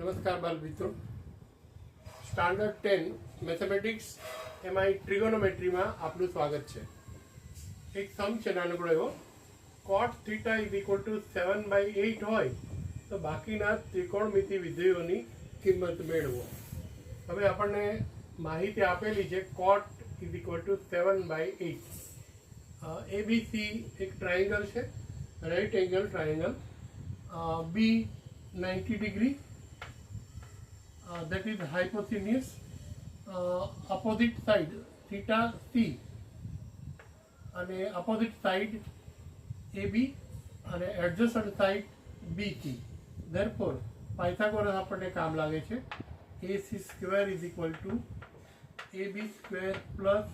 નમસ્કાર બાલ મિત્રો, સ્ટાન્ડર્ડ 10 મેથેમેટિક્સ એમાં ટ્રિગોનોમેટ્રીમાં આપનું સ્વાગત છે. એક સમ છે નાનકડો એવો, cot θ = 7/8 હોય તો બાકીના ત્રિકોણમિતિ વિધેયોની કિંમત મેળવો. હવે આપણને માહિતી આપેલી છે cot = 7/8. ABC એક ટ્રાયેંગલ છે, right angle triangle. B 90 degree, that is hypotenuse. Opposite side theta C અને opposite side AB અને adjacent side BC. Therefore Pythagoras આપણને કામ લાગે છે. AC² = AB² plus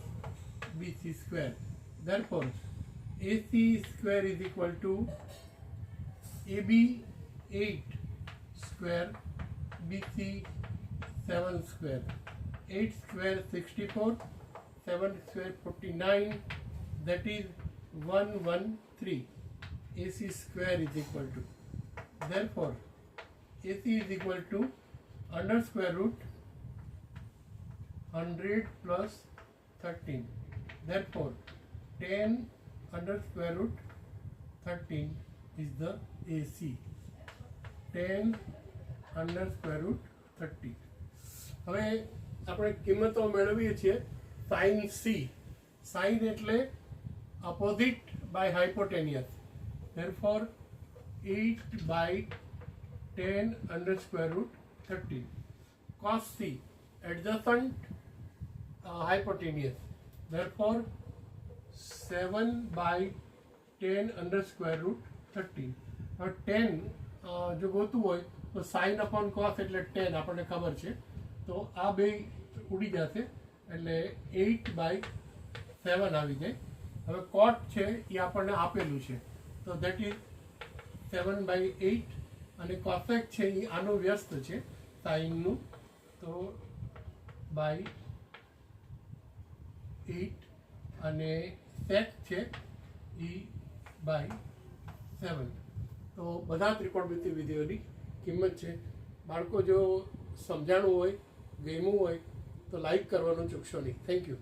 BC². Therefore AC² = AB 8 square BC 7 square. 8 square 64, 7 square 49, that is 113. AC square = therefore AC = under square root 100 plus 13. Therefore 10 under square root 13 is the AC. 10 under square root 30. હવે આપણે કિંમતો મેળવીએ છીએ sine C. Sine એટલે opposite by hypotenuse. Therefore 8/10 under square root 30. cos C adjacent hypotenuse. Therefore 7/10 under square root 30. હવે 10 જો ગોતવું હોય તો સાઇન અપોન કોસ એટલે 10 આપણને ખબર છે, તો આ બે ઉડી જશે એટલે 8/7 આવી જાય. હવે કોટ છે એ આપણને આપેલું છે, તો દેટ ઇઝ 7/8 અને કોસેક છે એ આનું વ્યસ્ત છે સાઇનનું, તો /8 અને સેક છે એ /7. તો બધા ત્રિકોણમિતિ વિધેયોની કિંમત છે. બાળકો જો સમજાણું હોય, ગમ્યું હોય તો લાઈક કરવાનું ચૂકશો નહીં. Thank you.